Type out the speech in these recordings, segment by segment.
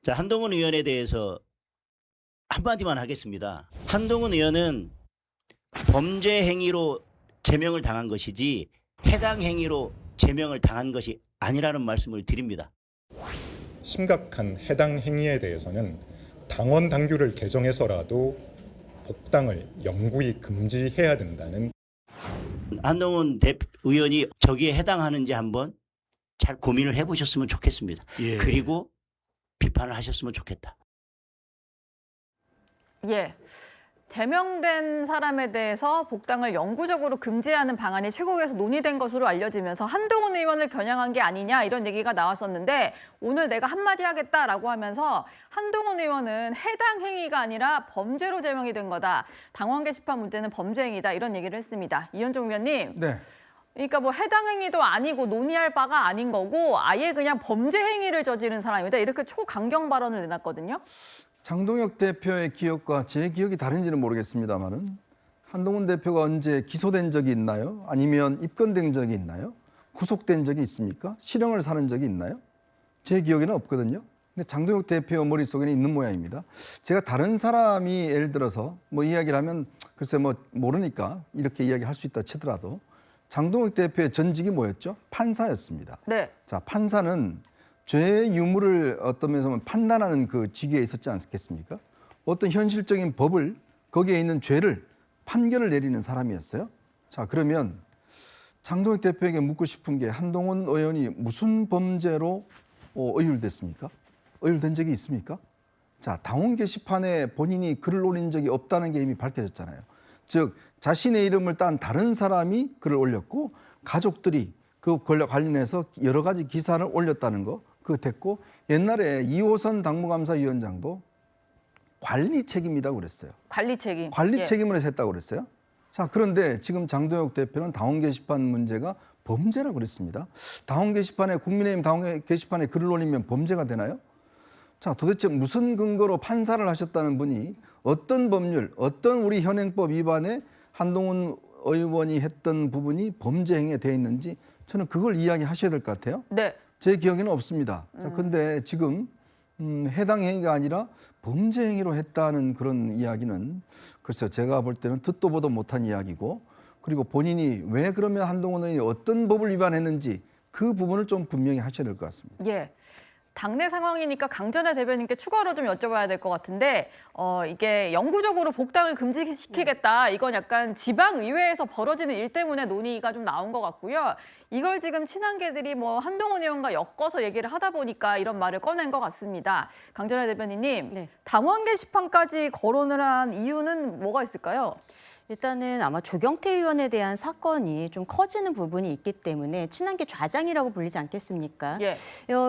자, 한동훈 의원에 대해서 한마디만 하겠습니다. 한동훈 의원은 범죄 행위로 제명을 당한 것이지 해당 행위로 제명을 당한 것이 아니라는 말씀을 드립니다. 심각한 해당 행위에 대해서는 당원 당규를 개정해서라도 복당을 영구히 금지해야 된다는 한동훈 의원이 저기에 해당하는지 한번 잘 고민을 해보셨으면 좋겠습니다. 예. 그리고 비판을 하셨으면 좋겠다. 예. 제명된 사람에 대해서 복당을 영구적으로 금지하는 방안이 최고위에서 논의된 것으로 알려지면서 한동훈 의원을 겨냥한 게 아니냐 이런 얘기가 나왔었는데 오늘 내가 한마디 하겠다라고 하면서 한동훈 의원은 해당 행위가 아니라 범죄로 제명이 된 거다. 당원 게시판 문제는 범죄 행위다 이런 얘기를 했습니다. 이현종 위원님. 네. 그러니까 뭐 해당 행위도 아니고 논의할 바가 아닌 거고 아예 그냥 범죄 행위를 저지른 사람이다. 이렇게 초강경 발언을 내놨거든요. 장동혁 대표의 기억과 제 기억이 다른지는 모르겠습니다만은 한동훈 대표가 언제 기소된 적이 있나요? 아니면 입건된 적이 있나요? 구속된 적이 있습니까? 실형을 사는 적이 있나요? 제 기억에는 없거든요. 근데 장동혁 대표 머릿속에는 있는 모양입니다. 제가 다른 사람이 예를 들어서 뭐 이야기를 하면 글쎄 뭐 모르니까 이렇게 이야기할 수 있다 치더라도 장동혁 대표의 전직이 뭐였죠? 판사였습니다. 네. 자, 판사는 죄의 유무를 어떤 면에서 보면 판단하는 그 직위에 있었지 않겠습니까? 어떤 현실적인 법을 거기에 있는 죄를 판결을 내리는 사람이었어요. 자, 그러면 장동혁 대표에게 묻고 싶은 게 한동훈 의원이 무슨 범죄로 의율됐습니까? 의율된 적이 있습니까? 자, 당원 게시판에 본인이 글을 올린 적이 없다는 게 이미 밝혀졌잖아요. 즉 자신의 이름을 딴 다른 사람이 글을 올렸고 가족들이 그 관련해서 여러 가지 기사를 올렸다는 거 그거 됐고 옛날에 이호선 당무감사위원장도 관리 책임이라고 그랬어요. 관리 책임. 관리 예. 책임을 했다고 그랬어요. 자, 그런데 지금 장동혁 대표는 당원 게시판 문제가 범죄라고 그랬습니다. 당원 게시판에 국민의힘 당원 게시판에 글을 올리면 범죄가 되나요? 자, 도대체 무슨 근거로 판사를 하셨다는 분이 어떤 법률, 어떤 우리 현행법 위반에 한동훈 의원이 했던 부분이 범죄 행위에 돼 있는지 저는 그걸 이야기하셔야 될 것 같아요. 네. 제 기억에는 없습니다. 자, 근데 지금 해당 행위가 아니라 범죄 행위로 했다는 그런 이야기는 글쎄요, 제가 볼 때는 듣도 보도 못한 이야기고 그리고 본인이 왜 그러면 한동훈 의원이 어떤 법을 위반했는지 그 부분을 좀 분명히 하셔야 될 것 같습니다. 예. 당내 상황이니까 강전의 대변인께 추가로 좀 여쭤봐야 될 것 같은데 이게 영구적으로 복당을 금지시키겠다. 이건 약간 지방의회에서 벌어지는 일 때문에 논의가 좀 나온 것 같고요. 이걸 지금 친한계들이 뭐 한동훈 의원과 엮어서 얘기를 하다 보니까 이런 말을 꺼낸 것 같습니다. 강전의 대변인님, 네. 당원 게시판까지 거론을 한 이유는 뭐가 있을까요? 일단은 아마 조경태 의원에 대한 사건이 좀 커지는 부분이 있기 때문에 친한계 좌장이라고 불리지 않겠습니까? 예.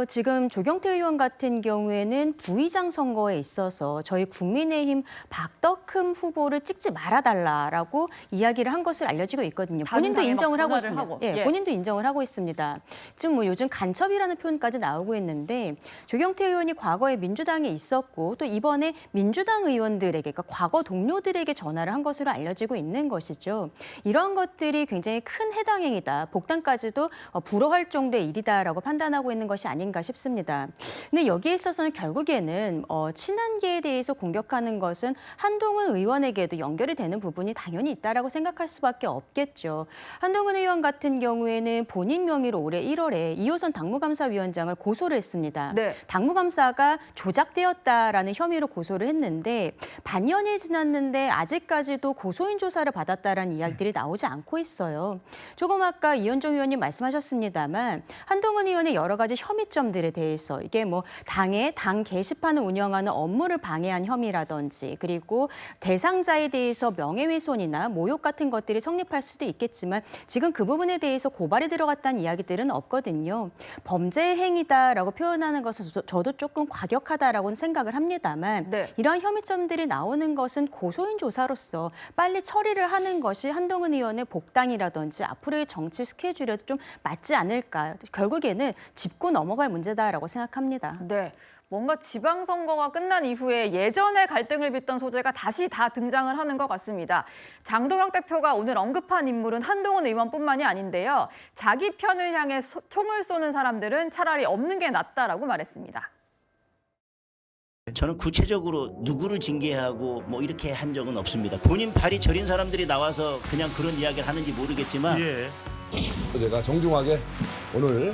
지금 조경태 의원 같은 경우에는 부의장 선거에 있어서 저희 국민의힘 박덕흠 후보를 찍지 말아달라라고 이야기를 한 것으로 알려지고 있거든요. 본인도 당에 막 인정을 하고 전화를 있습니다. 하고. 예, 예. 본인도 인정을 하고 있습니다. 지금 뭐 요즘 간첩이라는 표현까지 나오고 있는데 조경태 의원이 과거에 민주당에 있었고 또 이번에 민주당 의원들에게 그러니까 과거 동료들에게 전화를 한 것으로 알려지고 있는 것이죠. 이런 것들이 굉장히 큰 해당 행위다. 복당까지도 불허할 정도의 일이다라고 판단하고 있는 것이 아닌가 싶습니다. 근데 여기에 있어서는 결국에는 친한계에 대해서 공격하는 것은 한동훈 의원에게도 연결이 되는 부분이 당연히 있다라고 생각할 수밖에 없겠죠. 한동훈 의원 같은 경우에는 본인 명의로 올해 1월에 이호선 당무감사위원장을 고소를 했습니다. 네. 당무감사가 조작되었다라는 혐의로 고소를 했는데 반년이 지났는데 아직까지도 고소인 조사를 받았다라는 이야기들이 나오지 않고 있어요. 조금 아까 이현종 의원님 말씀하셨습니다만 한동훈 의원의 여러 가지 혐의점들에 대해서 이게 뭐 당 게시판을 운영하는 업무를 방해한 혐의라든지 그리고 대상자에 대해서 명예훼손이나 모욕 같은 것들이 성립할 수도 있겠지만 지금 그 부분에 대해서 고발이 들어갔다는 이야기들은 없거든요. 범죄 행위다라고 표현하는 것은 저도 조금 과격하다라고는 생각을 합니다만 네. 이런 혐의점들이 나오는 것은 고소인 조사로서 빨리 처리를 하는 것이 한동훈 의원의 복당이라든지 앞으로의 정치 스케줄에도 좀 맞지 않을까. 결국에는 짚고 넘어갈 문제다라고 생각합니다. 네. 뭔가 지방선거가 끝난 이후에 예전의 갈등을 빚던 소재가 다시 다 등장을 하는 것 같습니다. 장동혁 대표가 오늘 언급한 인물은 한동훈 의원뿐만이 아닌데요. 자기 편을 향해 총을 쏘는 사람들은 차라리 없는 게 낫다라고 말했습니다. 저는 구체적으로 누구를 징계하고 뭐 이렇게 한 적은 없습니다. 본인 발이 저린 사람들이 나와서 그냥 그런 이야기를 하는지 모르겠지만 제가 정중하게 오늘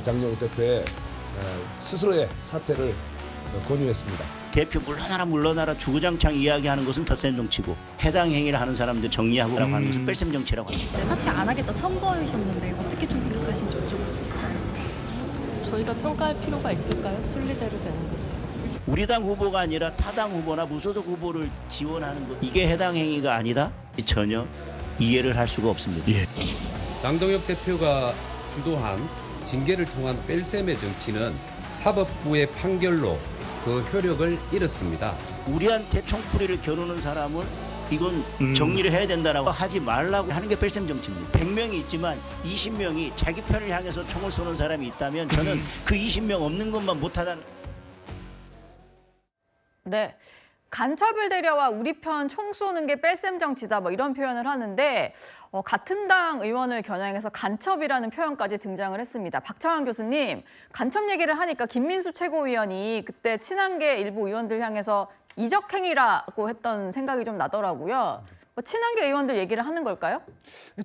장경태 대표의 스스로의 사퇴를 권유했습니다. 대표 물러나라 주구장창 이야기하는 것은 덧셈 정치고 해당 행위를 하는 사람들 정리하고 하는 것은 뺄셈 정치라고 합니다. 이제 사퇴 안 하겠다 선거하셨는데 어떻게 좀 생각하시는지 여쭤볼 수 있을까요? 저희가 평가할 필요가 있을까요? 순리대로 되는 거지. 우리 당 후보가 아니라 타당 후보나 무소속 후보를 지원하는 것, 이게 해당 행위가 아니다? 전혀 이해를 할 수가 없습니다. 장동혁 대표가 주도한 징계를 통한 뺄셈의 정치는 사법부의 판결로 그 효력을 잃었습니다. 우리한테 총풀이를 겨누는 사람을 이건 정리를 해야 된다라고 하지 말라고 하는 게 뺄셈 정치입니다. 100명이 있지만 20명이 자기 편을 향해서 총을 쏘는 사람이 있다면 저는 그 20명 없는 것만 못하다는. 네. 간첩을 데려와 우리 편 총 쏘는 게 뺄셈 정치다 뭐 이런 표현을 하는데 같은 당 의원을 겨냥해서 간첩이라는 표현까지 등장을 했습니다. 박창환 교수님, 간첩 얘기를 하니까 김민수 최고위원이 그때 친한계 일부 의원들 향해서 이적행위라고 했던 생각이 좀 나더라고요. 친한계 의원들 얘기를 하는 걸까요?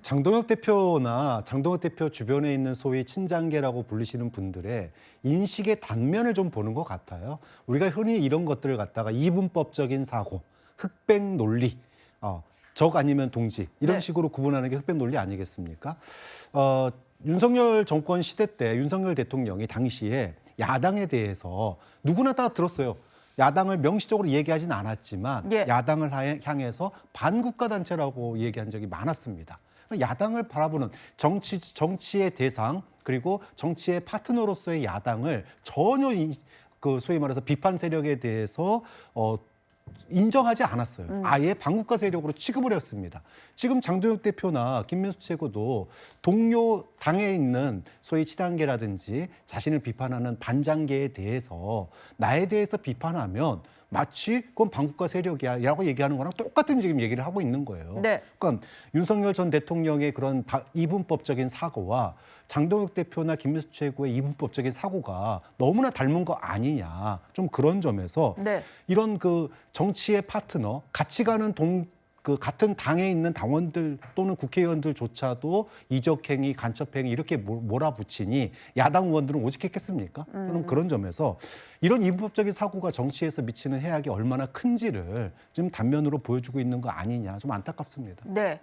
장동혁 대표나 장동혁 대표 주변에 있는 소위 친장계라고 불리시는 분들의 인식의 단면을 좀 보는 것 같아요. 우리가 흔히 이런 것들을 갖다가 이분법적인 사고, 흑백 논리, 적 아니면 동지 이런 네. 식으로 구분하는 게 흑백 논리 아니겠습니까? 윤석열 정권 시대 때 윤석열 대통령이 당시에 야당에 대해서 누구나 다 들었어요. 야당을 명시적으로 얘기하진 않았지만 예. 야당을 향해서 반국가 단체라고 얘기한 적이 많았습니다. 야당을 바라보는 정치의 대상 그리고 정치의 파트너로서의 야당을 전혀 그 소위 말해서 비판 세력에 대해서 인정하지 않았어요. 아예 반국가 세력으로 취급을 했습니다. 지금 장동혁 대표나 김민수 최고도 동료 당에 있는 소위 친한계라든지 자신을 비판하는 반장계에 대해서 나에 대해서 비판하면 마치 그건 반국가 세력이야라고 얘기하는 거랑 똑같은 지금 얘기를 하고 있는 거예요. 네. 그러니까 윤석열 전 대통령의 그런 이분법적인 사고와 장동혁 대표나 김민수 최고의 이분법적인 사고가 너무나 닮은 거 아니냐. 좀 그런 점에서 네. 이런 그 정치의 파트너, 같이 가는 그 같은 당에 있는 당원들 또는 국회의원들조차도 이적행위, 간첩행위 이렇게 몰아붙이니 야당 의원들은 오직했겠습니까? 저는 그런 점에서 이런 이분법적인 사고가 정치에서 미치는 해악이 얼마나 큰지를 지금 단면으로 보여주고 있는 거 아니냐 좀 안타깝습니다. 네.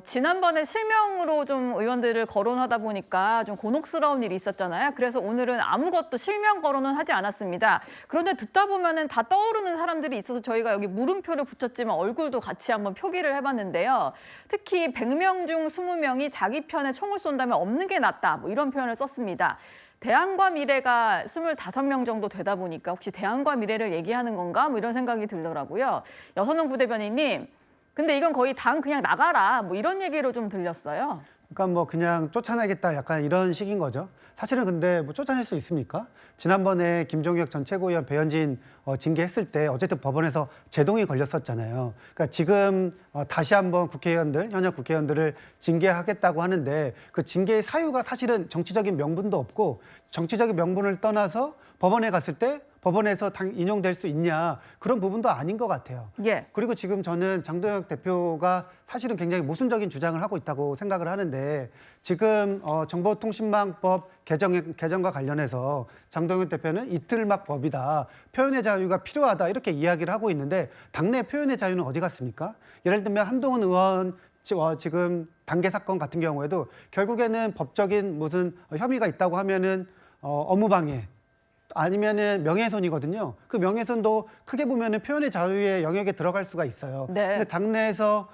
지난번에 실명으로 좀 의원들을 거론하다 보니까 좀 곤혹스러운 일이 있었잖아요. 그래서 오늘은 아무것도 실명 거론은 하지 않았습니다. 그런데 듣다 보면은 다 떠오르는 사람들이 있어서 저희가 여기 물음표를 붙였지만 얼굴도 같이 한번 표기를 해봤는데요. 특히 100명 중 20명이 자기 편에 총을 쏜다면 없는 게 낫다. 뭐 이런 표현을 썼습니다. 대안과 미래가 25명 정도 되다 보니까 혹시 대안과 미래를 얘기하는 건가? 뭐 이런 생각이 들더라고요. 여선웅 부대변인님. 근데 이건 거의 당 그냥 나가라 뭐 이런 얘기로 좀 들렸어요. 그러니까 뭐 그냥 쫓아내겠다 약간 이런 식인 거죠. 사실은 근데 뭐 쫓아낼 수 있습니까? 지난번에 김종혁 전 최고위원 배현진 징계했을 때 어쨌든 법원에서 제동이 걸렸었잖아요. 그러니까 지금 다시 한번 현역 국회의원들을 징계하겠다고 하는데 그 징계의 사유가 사실은 정치적인 명분도 없고 정치적인 명분을 떠나서 법원에 갔을 때 법원에서 인용될 수 있냐 그런 부분도 아닌 것 같아요. 예. 그리고 지금 저는 장동혁 대표가 사실은 굉장히 모순적인 주장을 하고 있다고 생각을 하는데 지금 정보통신망법 개정과 관련해서 장동혁 대표는 이틀막 법이다. 표현의 자유가 필요하다. 이렇게 이야기를 하고 있는데 당내 표현의 자유는 어디 갔습니까? 예를 들면 한동훈 의원 지금 단계 사건 같은 경우에도 결국에는 법적인 무슨 혐의가 있다고 하면은 업무방해 아니면은 명예훼손이거든요. 그 명예훼손도 크게 보면은 표현의 자유의 영역에 들어갈 수가 있어요. 네. 근데 당내에서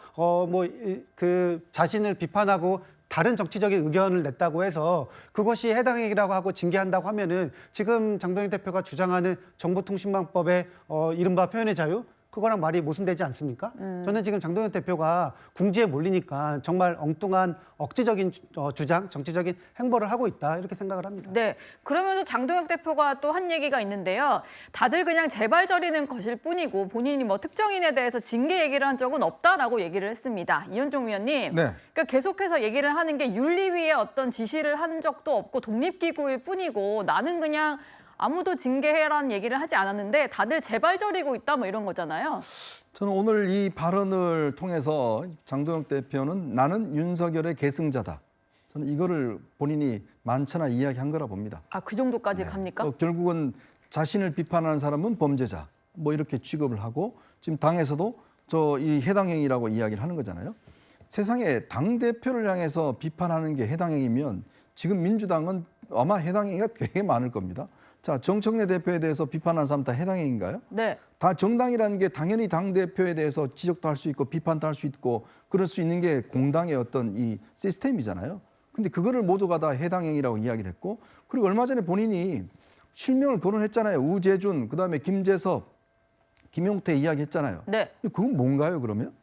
그 자신을 비판하고 다른 정치적인 의견을 냈다고 해서 그것이 해당 행위라고 하고 징계한다고 하면은 지금 장동혁 대표가 주장하는 정보통신망법의 이른바 표현의 자유 그거랑 말이 모순되지 않습니까? 저는 지금 장동혁 대표가 궁지에 몰리니까 정말 엉뚱한 억지적인 주장, 정치적인 행보를 하고 있다 이렇게 생각을 합니다. 네, 그러면서 장동혁 대표가 또 한 얘기가 있는데요. 다들 그냥 제발 저리는 것일 뿐이고 본인이 뭐 특정인에 대해서 징계 얘기를 한 적은 없다라고 얘기를 했습니다. 이현종 위원님, 네. 그러니까 계속해서 얘기를 하는 게 윤리위에 어떤 지시를 한 적도 없고 독립기구일 뿐이고 나는 그냥 아무도 징계해라는 얘기를 하지 않았는데 다들 재발 저리고 있다 뭐 이런 거잖아요. 저는 오늘 이 발언을 통해서 장동혁 대표는 나는 윤석열의 계승자다. 저는 이거를 본인이 많잖아 이야기한 거라 봅니다. 아, 그 정도까지 갑니까? 결국은 자신을 비판하는 사람은 범죄자 뭐 이렇게 취급을 하고 지금 당에서도 저 이 해당 행위라고 이야기를 하는 거잖아요. 세상에 당 대표를 향해서 비판하는 게 해당 행위면 지금 민주당은 아마 해당 행위가 되게 많을 겁니다. 자, 정청래 대표에 대해서 비판하는 사람 다 해당 행위인가요? 네. 다 정당이라는 게 당연히 당 대표에 대해서 지적도 할 수 있고 비판도 할 수 있고 그럴 수 있는 게 공당의 어떤 이 시스템이잖아요. 근데 그거를 모두가 다 해당 행위라고 이야기를 했고 그리고 얼마 전에 본인이 실명을 거론했잖아요. 우재준, 그다음에 김재섭, 김용태 이야기했잖아요. 네. 그건 뭔가요, 그러면?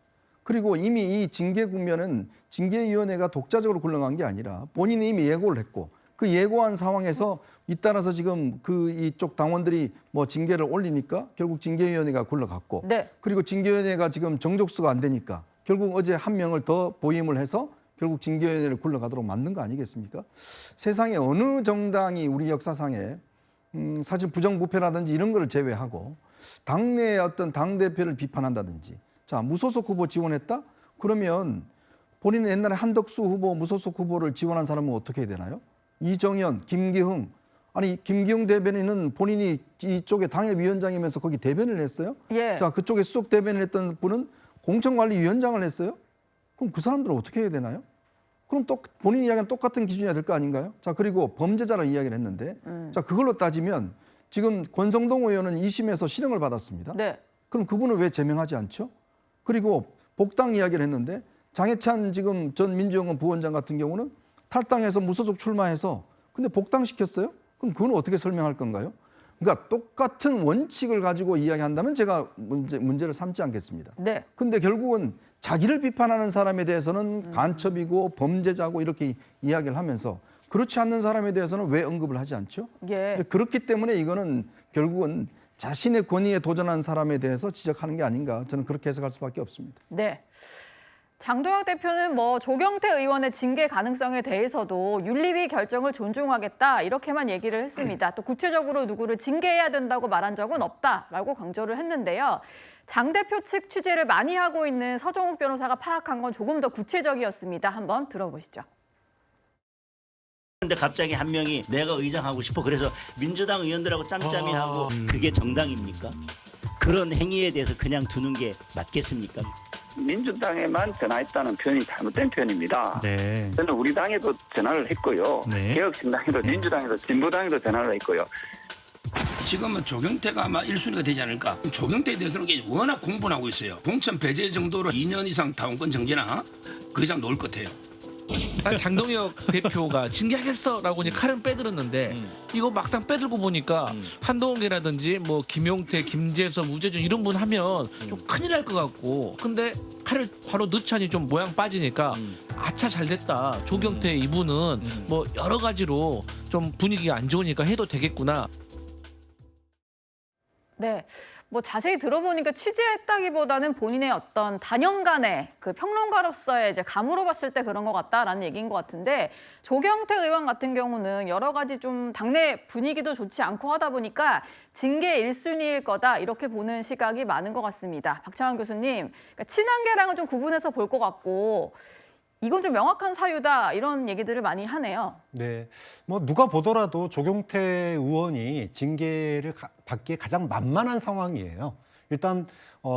그리고 이미 이 징계 국면은 징계위원회가 독자적으로 굴러간 게 아니라 본인이 이미 예고를 했고 그 예고한 상황에서 잇따라서 지금 그 이쪽 당원들이 뭐 징계를 올리니까 결국 징계위원회가 굴러갔고 네. 그리고 징계위원회가 지금 정족수가 안 되니까 결국 어제 한 명을 더 보임을 해서 결국 징계위원회를 굴러가도록 만든 거 아니겠습니까? 세상에 어느 정당이 우리 역사상에 사실 부정부패라든지 이런 거를 제외하고 당내의 어떤 당대표를 비판한다든지 자 무소속 후보 지원했다? 그러면 본인은 옛날에 한덕수 후보 무소속 후보를 지원한 사람은 어떻게 해야 되나요? 이정현, 김기흥 아니 김기흥 대변인은 본인이 이쪽에 당의 위원장이면서 거기 대변을 했어요. 예. 자 그쪽에 수석 대변을 했던 분은 공천관리위원장을 했어요. 그럼 그 사람들은 어떻게 해야 되나요? 그럼 또 본인 이야기는 똑같은 기준이 될 거 아닌가요? 자 그리고 범죄자로 이야기를 했는데 자 그걸로 따지면 지금 권성동 의원은 2심에서 실형을 받았습니다. 네. 그럼 그분은 왜 제명하지 않죠? 그리고 복당 이야기를 했는데 장해찬 지금 전 민주연구원 부원장 같은 경우는 탈당해서 무소속 출마해서 근데 복당시켰어요? 그럼 그건 어떻게 설명할 건가요? 그러니까 똑같은 원칙을 가지고 이야기한다면 제가 문제를 삼지 않겠습니다. 네. 근데 결국은 자기를 비판하는 사람에 대해서는 간첩이고 범죄자고 이렇게 이야기를 하면서 그렇지 않는 사람에 대해서는 왜 언급을 하지 않죠? 예. 그렇기 때문에 이거는 결국은 자신의 권위에 도전한 사람에 대해서 지적하는 게 아닌가 저는 그렇게 해석할 수밖에 없습니다. 네. 장동혁 대표는 뭐 조경태 의원의 징계 가능성에 대해서도 윤리위 결정을 존중하겠다 이렇게만 얘기를 했습니다. 또 구체적으로 누구를 징계해야 된다고 말한 적은 없다라고 강조를 했는데요. 장 대표 측 취재를 많이 하고 있는 서정욱 변호사가 파악한 건 조금 더 구체적이었습니다. 한번 들어보시죠. 근데 갑자기 한 명이 내가 의장하고 싶어 그래서 민주당 의원들하고 짬짬이 하고 그게 정당입니까? 그런 행위에 대해서 그냥 두는 게 맞겠습니까? 민주당에만 전화했다는 표현이 잘못된 표현입니다. 네. 저는 우리 당에도 전화를 했고요. 네. 개혁신당에도 민주당에도 진보당에도 전화를 했고요. 지금은 조경태가 아마 1순위가 되지 않을까. 조경태에 대해서는 워낙 공분을 하고 있어요. 공천 배제 정도로 2년 이상 당원권 정지나 그 이상 놓을 것 같아요. 장동혁 대표가 징계하겠어라고 이제 칼은 빼들었는데 이거 막상 빼들고 보니까 한동훈이라든지 뭐 김용태, 김재섭, 우재준 이런 분 하면 좀 큰일 날 것 같고 근데 칼을 바로 넣자니 좀 모양 빠지니까 아차 잘 됐다. 조경태 이분은 뭐 여러 가지로 좀 분위기가 안 좋으니까 해도 되겠구나. 네. 뭐 자세히 들어보니까 취재했다기보다는 본인의 어떤 단연간의 그 평론가로서의 이제 감으로 봤을 때 그런 것 같다라는 얘기인 것 같은데 조경태 의원 같은 경우는 여러 가지 좀 당내 분위기도 좋지 않고 하다 보니까 징계 1순위일 거다 이렇게 보는 시각이 많은 것 같습니다. 박창환 교수님, 그러니까 친한계랑은 좀 구분해서 볼 것 같고 이건 좀 명확한 사유다 이런 얘기들을 많이 하네요. 네, 뭐 누가 보더라도 조경태 의원이 징계를 받기에 가장 만만한 상황이에요. 일단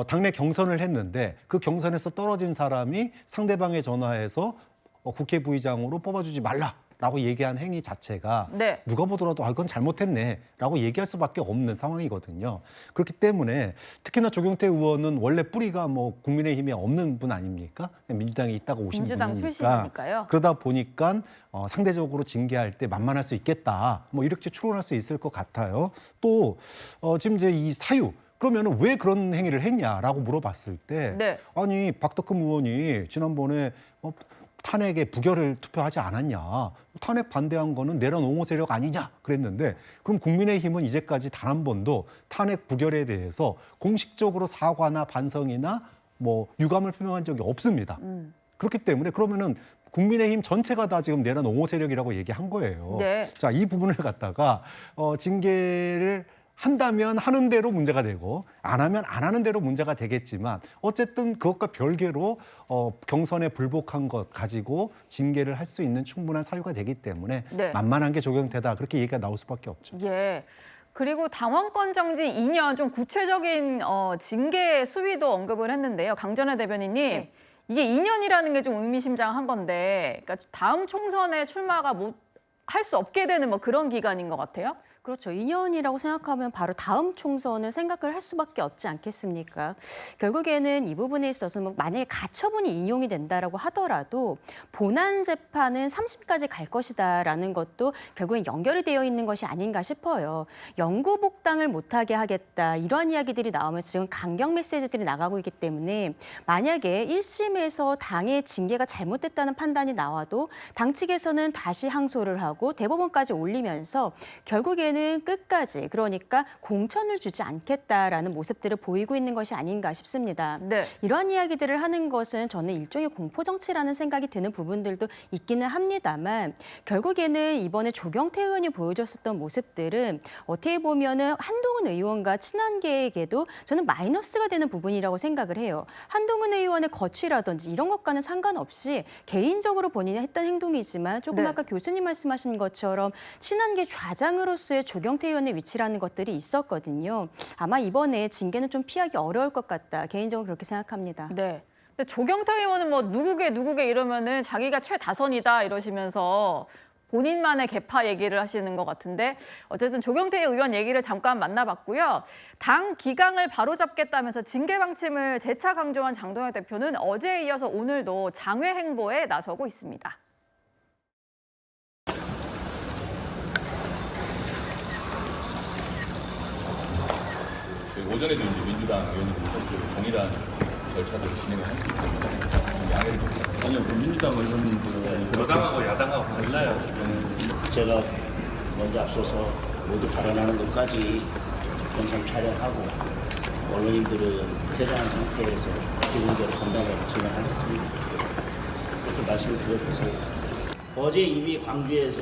당내 경선을 했는데 그 경선에서 떨어진 사람이 상대방에 전화해서 국회 부의장으로 뽑아주지 말라라고 얘기한 행위 자체가 네. 누가 보더라도 이건 잘못했네라고 얘기할 수밖에 없는 상황이거든요. 그렇기 때문에 특히나 조경태 의원은 원래 뿌리가 뭐 국민의힘에 없는 분 아닙니까? 민주당에 있다가 오신 민주당 분이니까. 출신이니까요. 그러다 보니까 상대적으로 징계할 때 만만할 수 있겠다. 뭐 이렇게 추론할 수 있을 것 같아요. 또 지금 이제 이 사유. 그러면 왜 그런 행위를 했냐라고 물어봤을 때 네. 아니 박덕흠 의원이 지난번에 탄핵에 부결을 투표하지 않았냐. 탄핵 반대한 거는 내란 옹호 세력 아니냐 그랬는데 그럼 국민의힘은 이제까지 단 한 번도 탄핵 부결에 대해서 공식적으로 사과나 반성이나 뭐 유감을 표명한 적이 없습니다. 그렇기 때문에 그러면은 국민의힘 전체가 다 지금 내란 옹호 세력이라고 얘기한 거예요. 네. 자, 이 부분을 갖다가 징계를 한다면 하는 대로 문제가 되고 안 하면 안 하는 대로 문제가 되겠지만 어쨌든 그것과 별개로 경선에 불복한 것 가지고 징계를 할 수 있는 충분한 사유가 되기 때문에 네. 만만한 게 적용되다 그렇게 얘기가 나올 수밖에 없죠. 예. 그리고 당원권 정지 2년 좀 구체적인 징계 수위도 언급을 했는데요. 강전혜 대변인님, 이게 2년이라는 게 좀 의미심장한 건데, 그러니까 다음 총선에 출마가 할 수 없게 되는 뭐 그런 기간인 것 같아요. 그렇죠. 2년이라고 생각하면 바로 다음 총선을 생각을 할 수밖에 없지 않겠습니까? 결국에는 이 부분에 있어서 만약에 가처분이 인용이 된다라고 하더라도 본안 재판은 3심까지 갈 것이다라는 것도 결국엔 연결이 되어 있는 것이 아닌가 싶어요. 영구 복당을 못하게 하겠다 이러한 이야기들이 나오면서 지금 강경 메시지들이 나가고 있기 때문에 만약에 1심에서 당의 징계가 잘못됐다는 판단이 나와도 당 측에서는 다시 항소를 하고 대법원까지 올리면서 결국에는 끝까지 그러니까 공천을 주지 않겠다라는 모습들을 보이고 있는 것이 아닌가 싶습니다. 네. 이러한 이야기들을 하는 것은 저는 일종의 공포정치라는 생각이 드는 부분들도 있기는 합니다만 결국에는 이번에 조경태 의원이 보여줬었던 모습들은 어떻게 보면은 한동훈 의원과 친한계에게도 저는 마이너스가 되는 부분이라고 생각을 해요. 한동훈 의원의 거취라든지 이런 것과는 상관없이 개인적으로 본인이 했던 행동이지만 조금 네. 아까 교수님 말씀하신 것처럼 친한계 좌장으로서의 조경태 의원의 위치라는 것들이 있었거든요. 아마 이번에 징계는 좀 피하기 어려울 것 같다. 개인적으로 그렇게 생각합니다. 네. 근데 조경태 의원은 뭐 누구게 이러면은 자기가 최다선이다 이러시면서 본인만의 개파 얘기를 하시는 것 같은데 어쨌든 조경태 의원 얘기를 잠깐 만나봤고요. 당 기강을 바로잡겠다면서 징계 방침을 재차 강조한 장동혁 대표는 어제에 이어서 오늘도 장외 행보에 나서고 있습니다. 오전에도 이제 민주당 의원들이 사실 동일한 절차를 진행을 했습니다. 양해를 좀. 아니요, 그 민주당 의원들은 여당하고 야당하고 달라요. 제가 먼저 앞서서 모두 발언하는 것까지 영상 촬영하고 언론인들은 퇴장한 상태에서 기본적으로 건강하고 진행하겠습니다. 그렇게 말씀을 드려주세요. 어제 이미 광주에서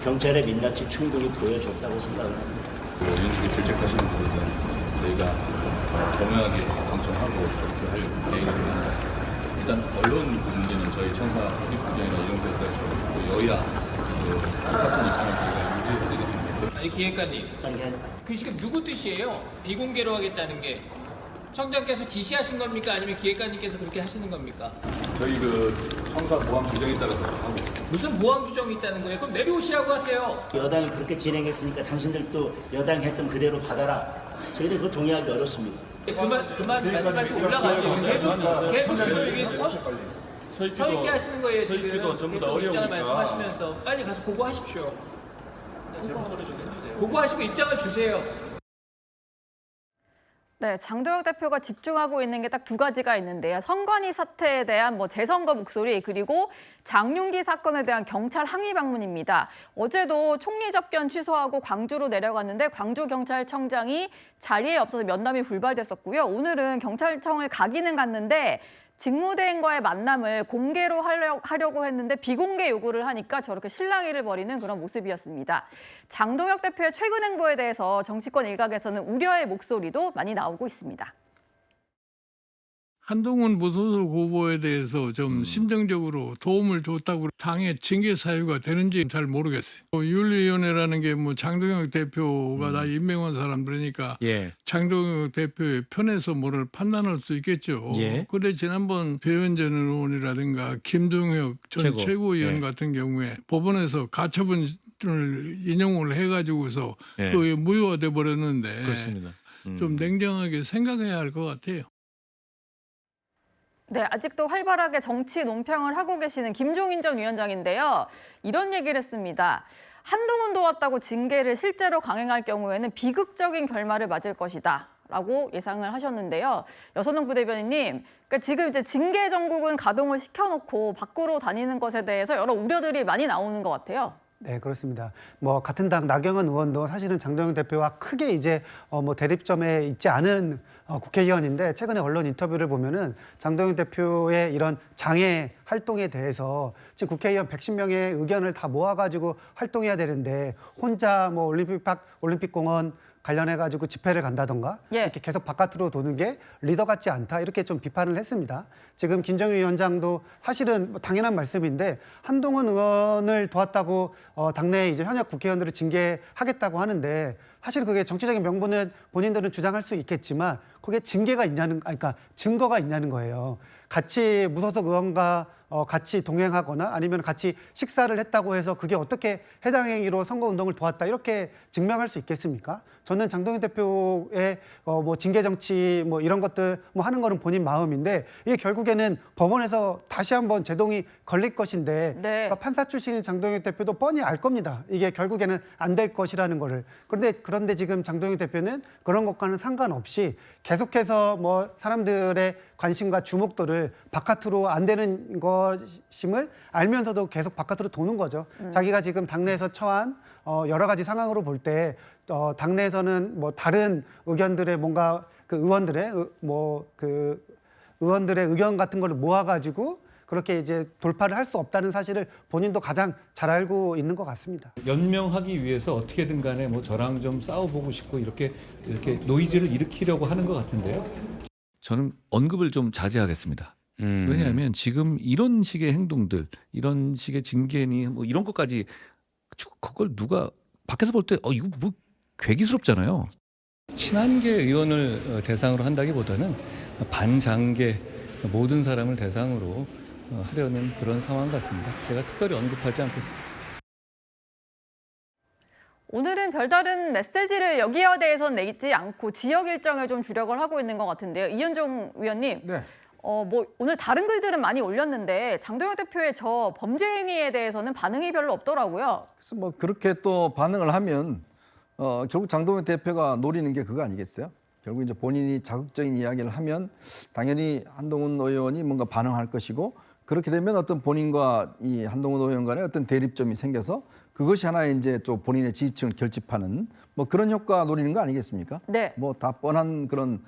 경찰의 민낯이 충분히 보여줬다고 생각을 합니다. 의원들이 결정하시는 부분은 저희가 경영하게 강청하고 그렇게 할 계획입니다. 일단 언론 문제는 저희 청사 수립부장이나 이런 것에 따라서 또 여야 사건 입장을 저희가 유지해드리게 됩니다. 아니 기획관님, 그 지금 누구 뜻이에요? 비공개로 하겠다는 게 청장께서 지시하신 겁니까? 아니면 기획관님께서 그렇게 하시는 겁니까? 저희 그 청사 보안 규정에 따라서 하고 있습니다. 무슨 보안 규정이 있다는 거예요? 그럼 내려오시라고 하세요. 여당이 그렇게 진행했으니까 당신들도 여당 했던 그대로 받아라. 저희는 그거 동의하기 어렵습니다. 그만 말씀하시고 올라가세요. 계속 지금 여기 서 있게 하시는 거예요. 지금 계속 입장을 말씀하시면서 빨리 가서 보고하십시오. 보고하시고 입장을 주세요. 네, 장동혁 대표가 집중하고 있는 게 딱 두 가지가 있는데요. 선관위 사태에 대한 재선거 목소리 그리고 장윤기 사건에 대한 경찰 항의 방문입니다. 어제도 총리 접견 취소하고 광주로 내려갔는데 광주경찰청장이 자리에 없어서 면담이 불발됐었고요. 오늘은 경찰청을 가기는 갔는데 직무대행과의 만남을 공개로 하려고 했는데 비공개 요구를 하니까 저렇게 실랑이를 벌이는 그런 모습이었습니다. 장동혁 대표의 최근 행보에 대해서 정치권 일각에서는 우려의 목소리도 많이 나오고 있습니다. 한동훈 무소속 후보에 대해서 좀 심정적으로 도움을 줬다고 당의 징계 사유가 되는지 잘 모르겠어요. 윤리위원회라는 게 장동혁 대표가 다 임명한 사람들이니까 장동혁 대표의 편에서 뭐를 판단할 수 있겠죠. 그런데 지난번 배현진 의원이라든가 김동혁 전 최고위원 같은 경우에 법원에서 가처분을 인용을 해가지고서 그게 무효화돼 버렸는데 그렇습니다. 좀 냉정하게 생각해야 할 것 같아요. 네, 아직도 활발하게 정치 논평을 하고 계시는 김종인 전 위원장인데요. 이런 얘기를 했습니다. 한동훈 도왔다고 징계를 실제로 강행할 경우에는 비극적인 결말을 맞을 것이다 라고 예상을 하셨는데요. 여선웅 부대변인님, 그러니까 지금 이제 징계 정국은 가동을 시켜놓고 밖으로 다니는 것에 대해서 여러 우려들이 많이 나오는 것 같아요. 네, 그렇습니다. 같은 당 나경원 의원도 사실은 장동혁 대표와 크게 이제 대립점에 있지 않은 국회의원인데 최근에 언론 인터뷰를 보면은 장동혁 대표의 이런 장애 활동에 대해서 지금 국회의원 110명의 의견을 다 모아가지고 활동해야 되는데 혼자 뭐 올림픽공원 관련해가지고 집회를 간다던가 이렇게 계속 바깥으로 도는 게 리더 같지 않다 이렇게 좀 비판을 했습니다. 지금 김정일 위원장도 사실은 뭐 당연한 말씀인데 한동훈 의원을 도왔다고 당내 이제 현역 국회의원들을 징계하겠다고 하는데 사실 그게 정치적인 명분은 본인들은 주장할 수 있겠지만 그게 징계가 있냐는 그러니까 증거가 있냐는 거예요. 같이 무소속 의원과 같이 동행하거나 아니면 같이 식사를 했다고 해서 그게 어떻게 해당 행위로 선거운동을 도왔다 이렇게 증명할 수 있겠습니까? 저는 장동혁 대표의 뭐 징계 정치 뭐 이런 것들 뭐 하는 거는 본인 마음인데 이게 결국에는 법원에서 다시 한번 제동이 걸릴 것인데 그러니까 판사 출신인 장동혁 대표도 뻔히 알 겁니다. 이게 결국에는 안 될 것이라는 거를. 그런데 지금 장동혁 대표는 그런 것과는 상관없이 계속해서 뭐 사람들의 관심과 주목도를 바깥으로 안 되는 것임을 알면서도 계속 바깥으로 도는 거죠. 자기가 지금 당내에서 처한 여러 가지 상황으로 볼 때 당내에서는 뭐 다른 의견들의 뭔가 그 의원들의 의원들의 의견 같은 걸 모아가지고 그렇게 이제 돌파를 할 수 없다는 사실을 본인도 가장 잘 알고 있는 것 같습니다. 연명하기 위해서 어떻게든 간에 뭐 저랑 좀 싸워보고 싶고 이렇게 노이즈를 일으키려고 하는 것 같은데요. 저는 언급을 좀 자제하겠습니다. 왜냐하면 지금 이런 식의 행동들, 이런 식의 징계니 뭐 이런 것까지 그걸 누가 밖에서 볼 때 이거 뭐 괴기스럽잖아요. 친한계 의원을 대상으로 한다기보다는 반장계 모든 사람을 대상으로 하려는 그런 상황 같습니다. 제가 특별히 언급하지 않겠습니다. 오늘은 별다른 메시지를 여기에 대해서는 내지 않고 지역 일정에 좀 주력을 하고 있는 것 같은데요. 이현종 위원님, 뭐 오늘 다른 글들은 많이 올렸는데 장동혁 대표의 저 범죄 행위에 대해서는 반응이 별로 없더라고요. 그래서 뭐 그렇게 또 반응을 하면 결국 장동혁 대표가 노리는 게 그거 아니겠어요? 결국 이제 본인이 자극적인 이야기를 하면 당연히 한동훈 의원이 뭔가 반응할 것이고 그렇게 되면 어떤 본인과 이 한동훈 의원 간의 어떤 대립점이 생겨서 그것이 하나의 이제 또 본인의 지지층을 결집하는 뭐 그런 효과 노리는 거 아니겠습니까? 네. 뭐 다 뻔한 그런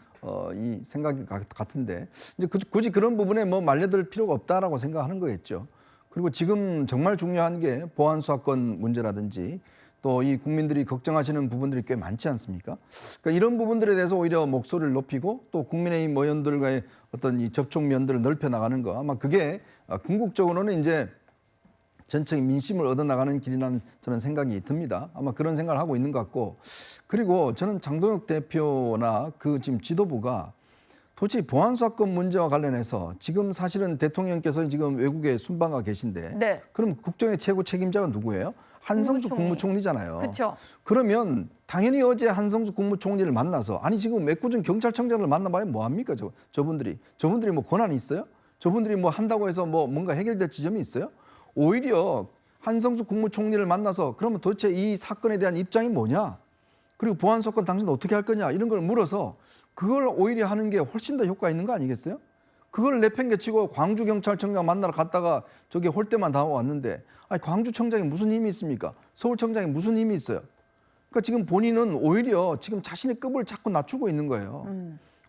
이 생각이 같은데 이제 굳이 그런 부분에 뭐 말려들 필요가 없다라고 생각하는 거겠죠. 그리고 지금 정말 중요한 게 보안 수사권 문제라든지 또 이 국민들이 걱정하시는 부분들이 꽤 많지 않습니까? 그러니까 이런 부분들에 대해서 오히려 목소리를 높이고 또 국민의힘 의원들과의 어떤 이 접촉면들을 넓혀 나가는 거 아마 그게 궁극적으로는 이제 전체적인 민심을 얻어나가는 길이라는 저는 생각이 듭니다. 아마 그런 생각을 하고 있는 것 같고 그리고 저는 장동혁 대표나 그 지금 지도부가 도대체 보안 수사권 문제와 관련해서 지금 사실은 대통령께서 지금 외국에 순방가 계신데 그럼 국정의 최고 책임자가 누구예요? 한성수 국무총리잖아요. 그렇죠. 그러면 당연히 어제 한성수 국무총리를 만나서 아니 지금 애꿎은 경찰청장을 만나봐야 뭐합니까? 저분들이 뭐 권한이 있어요? 저분들이 뭐 한다고 해서 뭐 뭔가 해결될 지점이 있어요? 오히려 한성수 국무총리를 만나서 그러면 도대체 이 사건에 대한 입장이 뭐냐? 그리고 보안 수사권 당신 어떻게 할 거냐? 이런 걸 물어서 그걸 오히려 하는 게 훨씬 더 효과 있는 거 아니겠어요? 그걸 내팽개치고 광주경찰청장 만나러 갔다가 저기 홀대만 당하고 아니 광주청장이 무슨 힘이 있습니까? 서울청장이 무슨 힘이 있어요? 그러니까 지금 본인은 오히려 지금 자신의 급을 자꾸 낮추고 있는 거예요.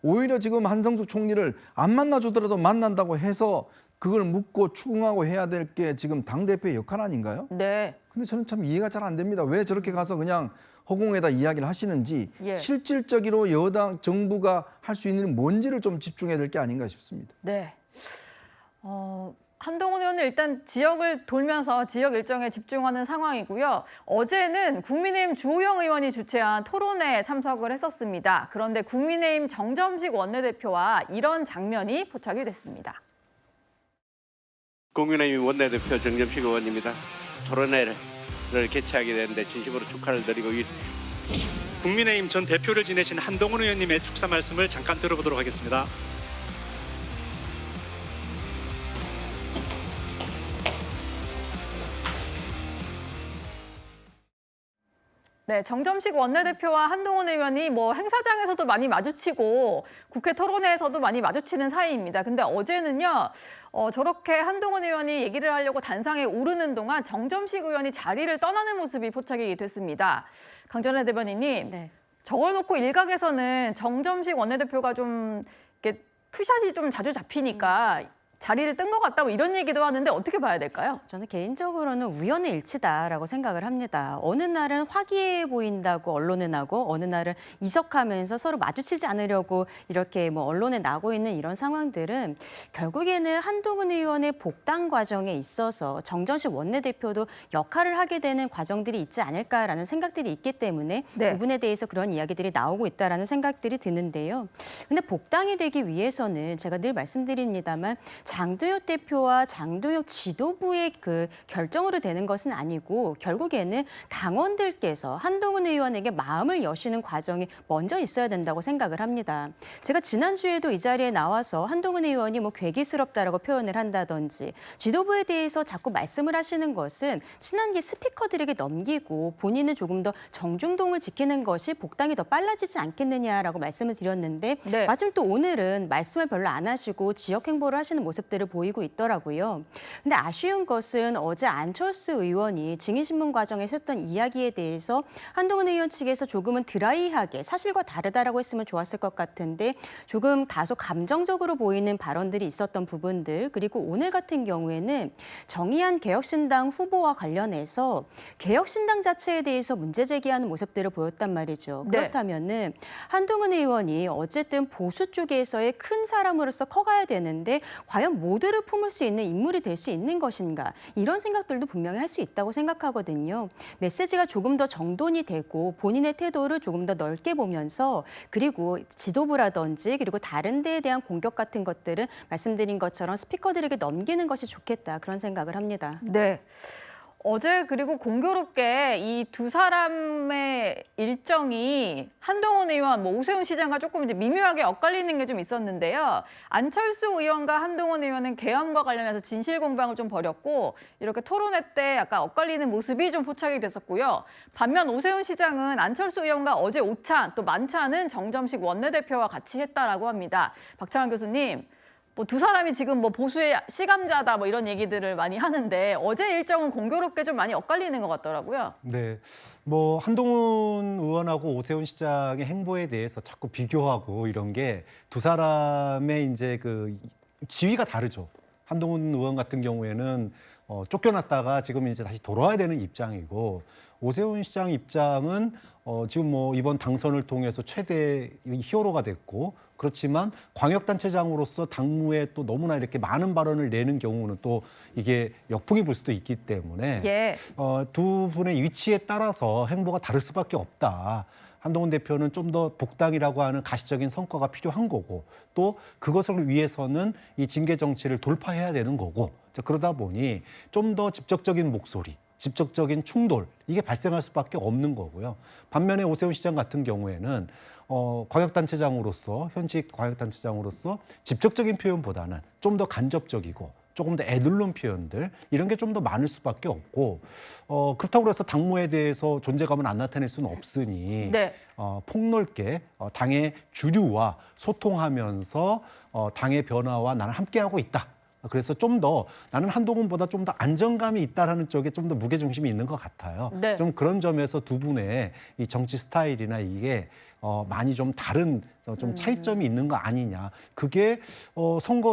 오히려 지금 한성수 총리를 안 만나주더라도 만난다고 해서 그걸 묻고 추궁하고 해야 될 게 지금 당대표의 역할 아닌가요? 네. 근데 저는 참 이해가 잘 안 됩니다. 왜 저렇게 가서 그냥 허공에다 이야기를 하시는지 실질적으로 여당 정부가 할 수 있는 뭔지를 좀 집중해야 될 게 아닌가 싶습니다. 네. 한동훈 의원은 일단 지역을 돌면서 지역 일정에 집중하는 상황이고요. 어제는 국민의힘 주호영 의원이 주최한 토론회에 참석을 했었습니다. 그런데 국민의힘 정점식 원내대표와 이런 장면이 포착이 됐습니다. 국민의힘 원내대표 정점식 의원입니다. 토론회를 개최하게 되는데 진심으로 축하를 드리고 국민의힘 전 대표를 지내신 한동훈 의원님의 축사 말씀을 잠깐 들어보도록 하겠습니다. 네, 정점식 원내대표와 한동훈 의원이 뭐 행사장에서도 많이 마주치고 국회 토론회에서도 많이 마주치는 사이입니다. 근데 어제는요, 저렇게 한동훈 의원이 얘기를 하려고 단상에 오르는 동안 정점식 의원이 자리를 떠나는 모습이 포착이 됐습니다. 강전혜 대변인님, 저걸 놓고 일각에서는 정점식 원내대표가 좀 이렇게 투샷이 좀 자주 잡히니까 자리를 뜬 것 같다 뭐 이런 얘기도 하는데 어떻게 봐야 될까요? 저는 개인적으로는 우연의 일치다라고 생각을 합니다. 어느 날은 화기애애 보인다고 언론에 나고 어느 날은 이석하면서 서로 마주치지 않으려고 이렇게 뭐 언론에 나고 있는 이런 상황들은 결국에는 한동훈 의원의 복당 과정에 있어서 정점식 원내대표도 역할을 하게 되는 과정들이 있지 않을까라는 생각들이 있기 때문에 네. 부분에 대해서 그런 이야기들이 나오고 있다라는 생각들이 드는데요. 근데 복당이 되기 위해서는 제가 늘 말씀드립니다만 장동혁 대표와 장동혁 지도부의 그 결정으로 되는 것은 아니고 결국에는 당원들께서 한동훈 의원에게 마음을 여시는 과정이 먼저 있어야 된다고 생각을 합니다. 제가 지난주에도 이 자리에 나와서 한동훈 의원이 뭐 괴기스럽다라고 표현을 한다든지 지도부에 대해서 자꾸 말씀을 하시는 것은 친한계 스피커들에게 넘기고 본인은 조금 더 정중동을 지키는 것이 복당이 더 빨라지지 않겠느냐라고 말씀을 드렸는데 네. 마침 또 오늘은 말씀을 별로 안 하시고 지역 행보를 하시는 모습들을 보이고 있더라고요. 근데 아쉬운 것은 어제 안철수 의원이 증인신문 과정에서 했던 이야기에 대해서 한동훈 의원 측에서 조금은 드라이하게 사실과 다르다라고 했으면 좋았을 것 같은데 조금 다소 감정적으로 보이는 발언들이 있었던 부분들 그리고 오늘 같은 경우에는 정의한 개혁신당 후보와 관련해서 개혁신당 자체에 대해서 문제 제기하는 모습들을 보였단 말이죠. 네. 그렇다면은 한동훈 의원이 어쨌든 보수 쪽에서의 큰 사람으로서 커가야 되는데 과연 모두를 품을 수 있는 인물이 될 수 있는 것인가 이런 생각들도 분명히 할 수 있다고 생각하거든요. 메시지가 조금 더 정돈이 되고 본인의 태도를 조금 더 넓게 보면서 그리고 지도부라든지 그리고 다른 데에 대한 공격 같은 것들은 말씀드린 것처럼 스피커들에게 넘기는 것이 좋겠다 그런 생각을 합니다. 네. 어제 그리고 공교롭게 이 두 사람의 일정이 한동훈 의원, 뭐 오세훈 시장과 조금 이제 미묘하게 엇갈리는 게 좀 있었는데요. 안철수 의원과 한동훈 의원은 계엄과 관련해서 진실 공방을 좀 벌였고 이렇게 토론회 때 약간 엇갈리는 모습이 좀 포착이 됐었고요. 반면 오세훈 시장은 안철수 의원과 어제 오찬 또 만찬은 정점식 원내대표와 같이 했다라고 합니다. 박창환 교수님. 뭐 두 사람이 지금 뭐 보수의 시감자다 뭐 이런 얘기들을 많이 하는데 어제 일정은 공교롭게 좀 많이 엇갈리는 것 같더라고요. 네, 뭐 한동훈 의원하고 오세훈 시장의 행보에 대해서 자꾸 비교하고 이런 게 두 사람의 이제 그 지위가 다르죠. 한동훈 의원 같은 경우에는 쫓겨났다가 지금 이제 다시 돌아와야 되는 입장이고 오세훈 시장 입장은 지금 뭐 이번 당선을 통해서 최대 히어로가 됐고 그렇지만 광역단체장으로서 당무에 또 너무나 이렇게 많은 발언을 내는 경우는 또 이게 역풍이 불 수도 있기 때문에 예. 두 분의 위치에 따라서 행보가 다를 수밖에 없다. 한동훈 대표는 좀 더 복당이라고 하는 가시적인 성과가 필요한 거고 또 그것을 위해서는 이 징계 정치를 돌파해야 되는 거고 그러다 보니 좀 더 직접적인 목소리 직접적인 충돌 이게 발생할 수밖에 없는 거고요. 반면에 오세훈 시장 같은 경우에는 광역단체장으로서 현직 광역단체장으로서 직접적인 표현보다는 좀 더 간접적이고 조금 더 애들른 표현들 이런 게 좀 더 많을 수밖에 없고 그렇다고 해서 당무에 대해서 존재감을 안 나타낼 수는 없으니 네. 폭넓게 당의 주류와 소통하면서 당의 변화와 나는 함께하고 있다. 그래서 좀 더 나는 한동훈보다 좀 더 안정감이 있다라는 쪽에 좀 더 무게중심이 있는 것 같아요. 네. 좀 그런 점에서 두 분의 이 정치 스타일이나 이게 많이 좀 다른 좀 차이점이 있는 거 아니냐. 그게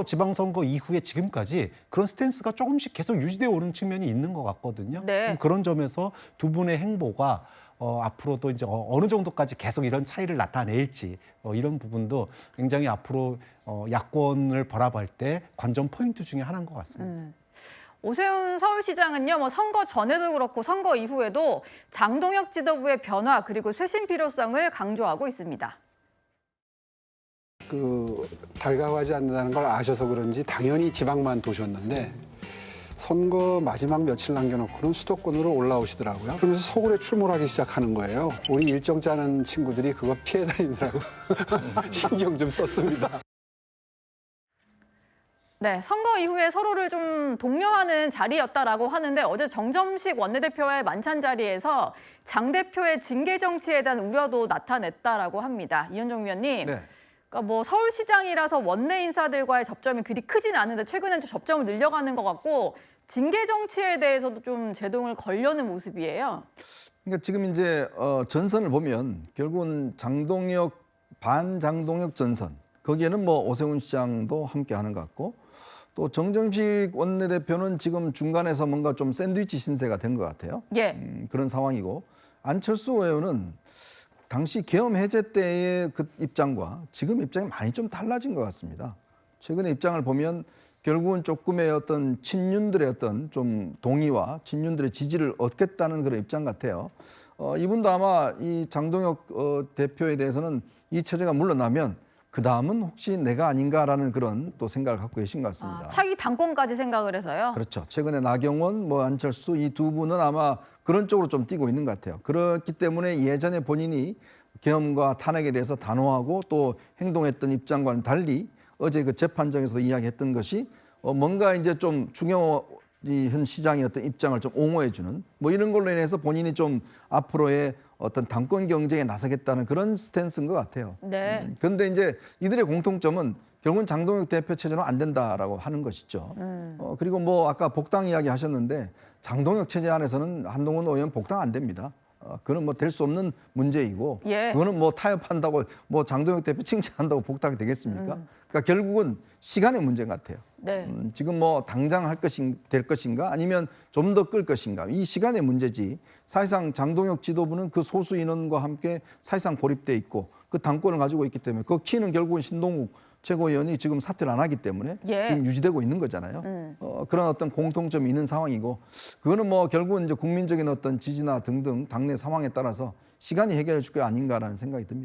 지방선거 이후에 지금까지 그런 스탠스가 조금씩 계속 유지되어 오는 측면이 있는 것 같거든요. 네. 그런 점에서 두 분의 행보가 앞으로도 이제 어느 정도까지 계속 이런 차이를 나타낼지 이런 부분도 굉장히 앞으로 야권을 바라볼 때 관전 포인트 중에 하나인 것 같습니다. 오세훈 서울시장은요, 뭐 선거 전에도 그렇고 선거 이후에도 장동혁 지도부의 변화 그리고 쇄신 필요성을 강조하고 있습니다. 달가워하지 않는다는 걸 아셔서 그런지 당연히 지방만 도셨는데 선거 마지막 며칠 남겨놓고는 수도권으로 올라오시더라고요. 그러면서 서울에 출몰하기 시작하는 거예요. 우리 일정 짜는 친구들이 그거 피해 다니느라고 신경 좀 썼습니다. 네, 선거 이후에 서로를 좀 독려하는 자리였다라고 하는데 어제 정점식 원내대표의 만찬 자리에서 장 대표의 징계 정치에 대한 우려도 나타냈다라고 합니다. 이현정 위원님. 네. 그러니까 뭐 서울시장이라서 원내 인사들과의 접점이 그리 크진 않은데 최근엔 좀 접점을 늘려가는 것 같고 징계 정치에 대해서도 좀 제동을 걸려는 모습이에요. 그러니까 지금 이제 전선을 보면 결국은 반장동혁 전선, 거기에는 뭐 오세훈 시장도 함께 하는 것 같고, 또 정정식 원내대표는 지금 중간에서 뭔가 좀 샌드위치 신세가 된 것 같아요. 예. 그런 상황이고, 안철수 의원은 당시 계엄 해제 때의 그 입장과 지금 입장이 많이 좀 달라진 것 같습니다. 최근에 입장을 보면 결국은 조금의 어떤 친윤들의 어떤 좀 동의와 친윤들의 지지를 얻겠다는 그런 입장 같아요. 이분도 아마 이 장동혁 대표에 대해서는 이 체제가 물러나면 그 다음은 혹시 내가 아닌가라는 그런 또 생각을 갖고 계신 것 같습니다. 차기 당권까지 생각을 해서요. 그렇죠. 최근에 나경원, 안철수 이 두 분은 아마 그런 쪽으로 좀 뛰고 있는 것 같아요. 그렇기 때문에 예전에 본인이 계엄과 탄핵에 대해서 단호하고 또 행동했던 입장과는 달리 어제 그 재판정에서도 이야기했던 것이 뭔가 이제 좀 추경호 현 시장의 어떤 입장을 좀 옹호해주는 뭐 이런 걸로 인해서 본인이 좀 앞으로의 어떤 당권 경쟁에 나서겠다는 그런 스탠스인 것 같아요. 네. 그런데 이제 이들의 공통점은 결국은 장동혁 대표 체제는 안 된다라고 하는 것이죠. 그리고 뭐 아까 복당 이야기 하셨는데 장동혁 체제 안에서는 한동훈 의원 복당 안 됩니다. 그건 뭐 될 수 없는 문제이고, 예. 그거는 뭐 타협한다고 뭐 장동혁 대표 칭찬한다고 복당이 되겠습니까? 그러니까 결국은 시간의 문제 같아요. 네. 지금 뭐 당장 될 것인가 아니면 좀 더 끌 것인가, 이 시간의 문제지. 사실상 장동혁 지도부는 그 소수 인원과 함께 사실상 고립돼 있고 그 당권을 가지고 있기 때문에 그 키는 결국은 신동욱 최고위원이 지금 사퇴를 안 하기 때문에 예. 지금 유지되고 있는 거잖아요. 그런 어떤 공통점이 있는 상황이고, 그거는 뭐 결국은 이제 국민적인 어떤 지지나 등등 당내 상황에 따라서 시간이 해결해 줄 게 아닌가라는 생각이 듭니다.